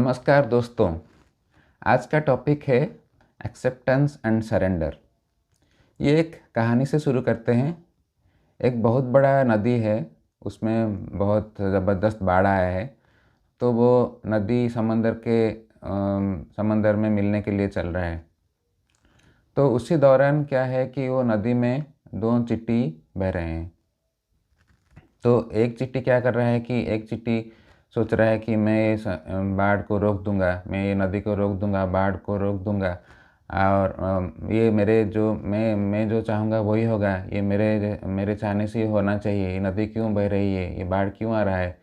नमस्कार दोस्तों। आज का टॉपिक है एक्सेप्टेंस एंड सरेंडर। ये एक कहानी से शुरू करते हैं। एक बहुत बड़ा नदी है, उसमें बहुत ज़बरदस्त बाढ़ आया है। तो वो नदी समंदर में मिलने के लिए चल रहा है। तो उसी दौरान क्या है कि वो नदी में दो चींटी बह रहे हैं। तो एक चींटी क्या कर रहा है कि एक चींटी सोच रहा है कि मैं इस बाढ़ को रोक दूंगा, मैं ये नदी को रोक दूंगा, बाढ़ को रोक दूंगा और ये मेरे जो मैं जो चाहूँगा वही होगा। ये मेरे मेरे चाहने से ही होना चाहिए। ये नदी क्यों बह रही है, ये बाढ़ क्यों आ रहा है।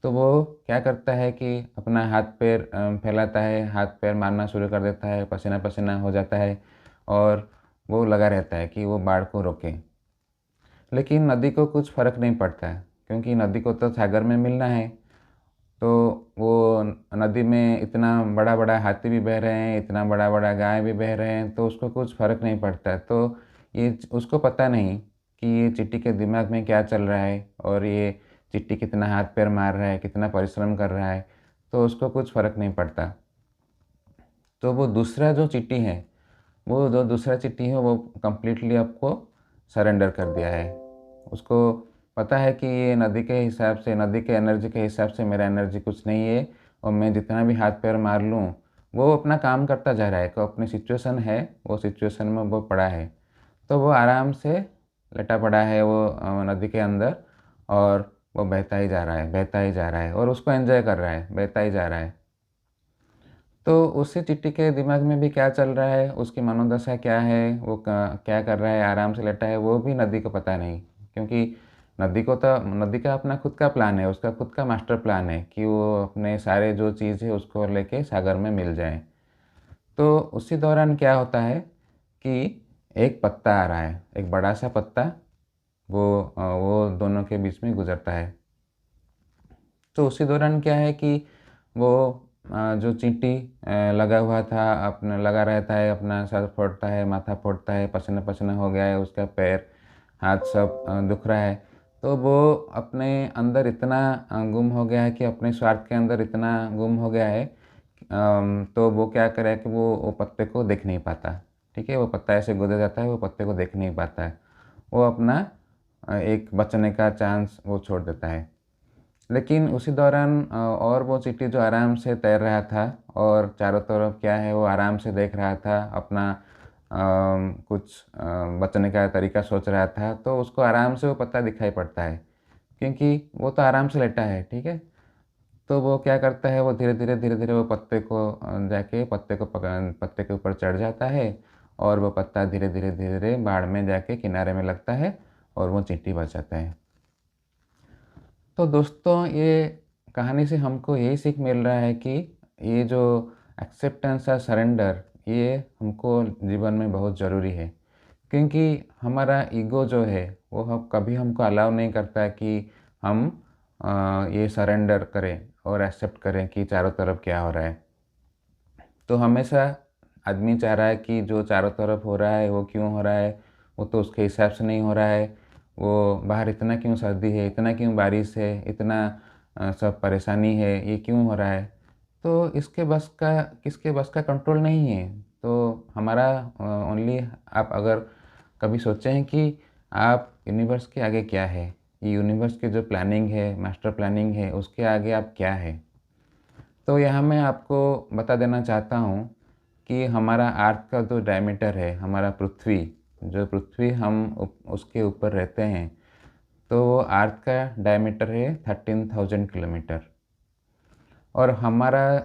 तो वो क्या करता है कि अपना हाथ पैर फैलाता है, हाथ पैर मारना शुरू कर देता है, पसीना पसीना हो जाता है और वो लगा रहता है कि वो बाढ़ को रोके। लेकिन नदी को कुछ फ़र्क नहीं पड़ता है, क्योंकि नदी को तो सागर में मिलना है। तो वो नदी में इतना बड़ा बड़ा हाथी भी बह रहे हैं, इतना बड़ा बड़ा गाय भी बह रहे हैं, तो उसको कुछ फ़र्क नहीं पड़ता है। तो ये उसको पता नहीं कि ये चींटी के दिमाग में क्या चल रहा है और ये चींटी कितना हाथ पैर मार रहा है, कितना परिश्रम कर रहा है। तो उसको कुछ फ़र्क नहीं पड़ता। तो वो दूसरा जो चींटी है, वो जो दूसरा चींटी है वो कम्प्लीटली आपको सरेंडर कर दिया है। उसको पता है कि ये नदी के हिसाब से, नदी के एनर्जी के हिसाब से मेरा एनर्जी कुछ नहीं है और मैं जितना भी हाथ पैर मार लूँ वो अपना काम करता जा रहा है। तो अपनी सिचुएशन है, वो सिचुएशन में वो पड़ा है। तो वो आराम से लेटा पड़ा है वो नदी के अंदर, और वो बहता ही जा रहा है, बहता ही जा रहा है और उसको एंजॉय कर रहा है, बहता ही जा रहा है। तो उसी चिट्टी के दिमाग में भी क्या चल रहा है, उसकी मनोदशा क्या है, वो क्या कर रहा है, आराम से लेटा है, वो भी नदी को पता नहीं। क्योंकि नदी का अपना खुद का प्लान है, उसका खुद का मास्टर प्लान है कि वो अपने सारे जो चीज़ है उसको लेके सागर में मिल जाए। तो उसी दौरान क्या होता है कि एक पत्ता आ रहा है, एक बड़ा सा पत्ता, वो दोनों के बीच में गुजरता है। तो उसी दौरान क्या है कि वो जो चींटी लगा हुआ था, अपना लगा रहता है, अपना सर फोड़ता है, माथा फोड़ता है, पसीना पसीना हो गया है, उसका पैर हाथ सब दुख रहा है। तो वो अपने अंदर इतना गुम हो गया है कि अपने स्वार्थ के अंदर इतना गुम हो गया है। तो वो क्या करे कि वो पत्ते को देख नहीं पाता। ठीक है, वो पत्ता ऐसे गुजर जाता है, वो पत्ते को देख नहीं पाता है। वो अपना एक बचने का चांस वो छोड़ देता है। लेकिन उसी दौरान और वो चींटी जो आराम से तैर रहा था और चारों तरफ क्या है वो आराम से देख रहा था, अपना कुछ बचने का तरीका सोच रहा था, तो उसको आराम से वो पत्ता दिखाई पड़ता है, क्योंकि वो तो आराम से लेटा है। ठीक है, तो वो क्या करता है, वो धीरे धीरे वो पत्ते को जाके पत्ते के ऊपर चढ़ जाता है और वो पत्ता धीरे धीरे बाढ़ में जाके किनारे में लगता है और वो चींटी बच जाता है। तो दोस्तों, ये कहानी से हमको यही सीख मिल रहा है कि ये जो एक्सेप्टेंस और सरेंडर, ये हमको जीवन में बहुत ज़रूरी है। क्योंकि हमारा ईगो जो है वो हम कभी हमको अलाउ नहीं करता है कि हम ये सरेंडर करें और एक्सेप्ट करें कि चारों तरफ क्या हो रहा है। तो हमेशा आदमी चाह रहा है कि जो चारों तरफ हो रहा है वो क्यों हो रहा है, वो तो उसके हिसाब से नहीं हो रहा है। वो बाहर इतना क्यों सर्दी है, इतना क्यों बारिश है, इतना सब परेशानी है, ये क्यों हो रहा है। तो किसके बस का कंट्रोल नहीं है। तो हमारा ओनली, आप अगर कभी सोचे हैं कि आप यूनिवर्स के आगे क्या है, ये यूनिवर्स की जो प्लानिंग है, मास्टर प्लानिंग है, उसके आगे आप क्या है। तो यहाँ मैं आपको बता देना चाहता हूँ कि हमारा अर्थ का जो डायमीटर है, हमारा पृथ्वी, जो पृथ्वी हम उसके ऊपर रहते हैं, तो वो अर्थ का डायमीटर है 13,000 किलोमीटर। और हमारा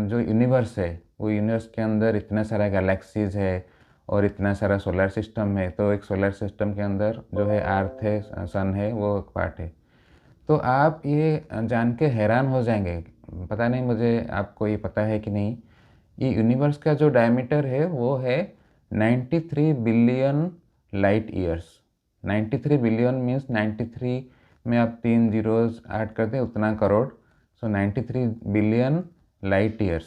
जो यूनिवर्स है, वो यूनिवर्स के अंदर इतना सारा गैलेक्सीज है और इतना सारा सोलर सिस्टम है। तो एक सोलर सिस्टम के अंदर जो है अर्थ है, सन है, वो एक पार्ट है। तो आप ये जान के हैरान हो जाएंगे, पता नहीं मुझे आपको ये पता है कि नहीं, ये यूनिवर्स का जो डायमीटर है वो है 93 billion light years. 93 billion means 93 में आप 3 जीरोज़ ऐड कर दें, उतना करोड़। सो 93 बिलियन लाइट ईयर्स।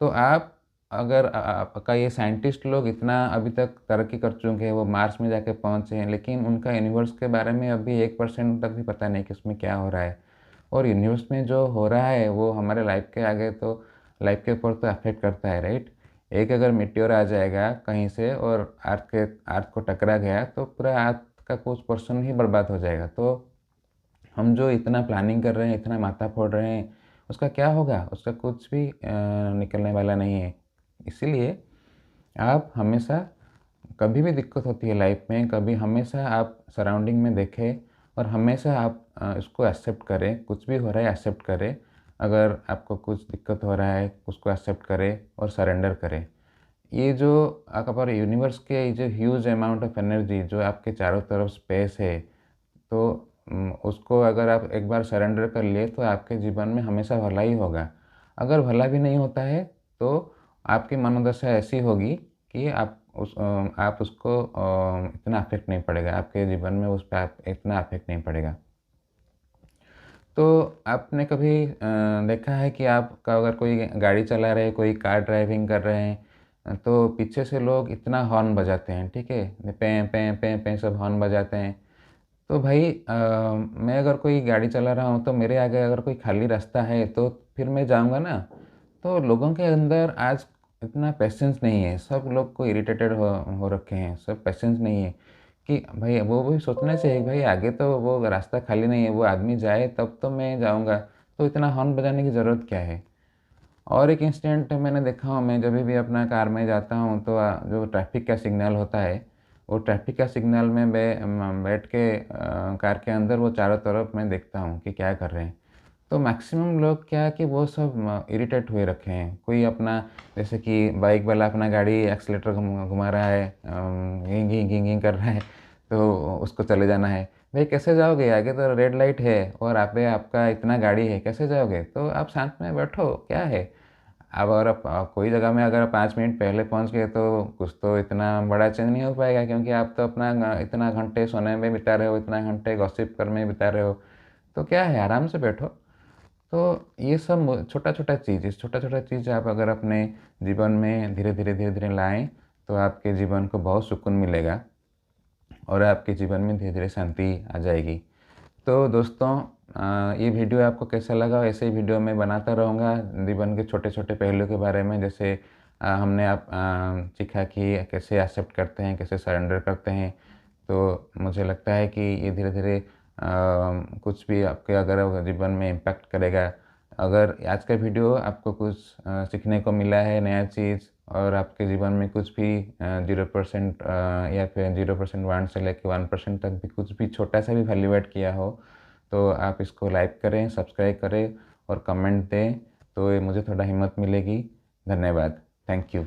तो आप अगर आपका ये साइंटिस्ट लोग इतना अभी तक तरक्की कर चुके हैं, वो मार्स में जाके पहुँचे हैं, लेकिन उनका यूनिवर्स के बारे में अभी 1% तक भी पता नहीं कि उसमें क्या हो रहा है। और यूनिवर्स में जो हो रहा है वो हमारे लाइफ के आगे तो लाइफ के ऊपर तो अफेक्ट करता है, राइट। एक अगर मिट्योर आ जाएगा कहीं से और अर्थ को टकरा गया तो पूरा अर्थ का कुछ पर्सन ही बर्बाद हो जाएगा। तो हम जो इतना प्लानिंग कर रहे हैं, इतना माथा फोड़ रहे हैं, उसका क्या होगा? उसका कुछ भी निकलने वाला नहीं है। इसीलिए आप हमेशा, कभी भी दिक्कत होती है लाइफ में, कभी हमेशा आप सराउंडिंग में देखें और हमेशा आप इसको एक्सेप्ट करें। कुछ भी हो रहा है एक्सेप्ट करें। अगर आपको कुछ दिक्कत हो रहा है उसको एक्सेप्ट करें और सरेंडर करें। ये जो अगर यूनिवर्स के जो ह्यूज अमाउंट ऑफ एनर्जी जो आपके चारों तरफ स्पेस है, तो उसको अगर आप एक बार सरेंडर कर लिए तो आपके जीवन में हमेशा भला ही होगा। अगर भला भी नहीं होता है तो आपकी मनोदशा ऐसी होगी कि आप उसको इतना अफेक्ट नहीं पड़ेगा, आपके जीवन में उस पर इतना अफेक्ट नहीं पड़ेगा। तो आपने कभी देखा है कि आपका अगर कोई गाड़ी चला रहे, कोई कार ड्राइविंग कर रहे हैं, तो पीछे से लोग इतना हॉर्न बजाते हैं, ठीक है, पें पें पें पें सब हॉर्न बजाते हैं। तो भाई मैं अगर कोई गाड़ी चला रहा हूँ तो मेरे आगे अगर कोई खाली रास्ता है तो फिर मैं जाऊँगा ना। तो लोगों के अंदर आज इतना पेशेंस नहीं है, सब लोग को इरिटेटेड हो रखे हैं, सब पेशेंस नहीं है कि भाई वो भी सोचना चाहिए भाई आगे तो वो रास्ता खाली नहीं है, वो आदमी जाए तब तो मैं जाऊँगा, तो इतना हॉर्न बजाने की ज़रूरत क्या है। और एक इंसिडेंट मैंने देखा हूँ, मैं जब भी अपना कार में जाता हूँ तो जो ट्रैफिक का सिग्नल होता है, वो ट्रैफिक का सिग्नल में बैठ के कार के अंदर वो चारों तरफ मैं देखता हूँ कि क्या कर रहे हैं। तो मैक्सिमम लोग क्या है कि वो सब इरिटेट हुए रखे हैं। कोई अपना, जैसे कि बाइक वाला अपना गाड़ी एक्सीलेटर घुमा रहा है, घिंग घिंग घिंग घिंग कर रहा है, तो उसको चले जाना है। भाई कैसे जाओगे? आगे तो रेड लाइट है और आप पे आपका इतना गाड़ी है, कैसे जाओगे? तो आप शांत में बैठो, क्या है। अब अगर आप कोई जगह में अगर 5 मिनट पहले पहुंच गए तो कुछ तो इतना बड़ा चेंज नहीं हो पाएगा, क्योंकि आप तो अपना इतना घंटे सोने में बिता रहे हो, इतना घंटे गॉसिप करने में बिता रहे हो। तो क्या है, आराम से बैठो। तो ये सब छोटा छोटा चीज़, इस छोटा छोटा चीज़ आप अगर अपने जीवन में धीरे धीरे लाएं तो आपके जीवन को बहुत सुकून मिलेगा और आपके जीवन में धीरे धीरे शांति आ जाएगी। तो दोस्तों, ये वीडियो आपको कैसा लगा? ऐसे ही वीडियो मैं बनाता रहूँगा जीवन के छोटे छोटे पहलुओं के बारे में। जैसे हमने सीखा कि कैसे एक्सेप्ट करते हैं, कैसे सरेंडर करते हैं। तो मुझे लगता है कि ये धीरे धीरे कुछ भी आपके अगर जीवन में इम्पैक्ट करेगा। अगर आज का वीडियो आपको कुछ सीखने को मिला है नया चीज़, और आपके जीवन में कुछ भी 0% या फिर 0% से लेकर 1% तक भी कुछ भी छोटा सा भी वैल्यू ऐड किया हो, तो आप इसको लाइक करें, सब्सक्राइब करें और कमेंट दें, तो ये मुझे थोड़ा हिम्मत मिलेगी। धन्यवाद। Thank you.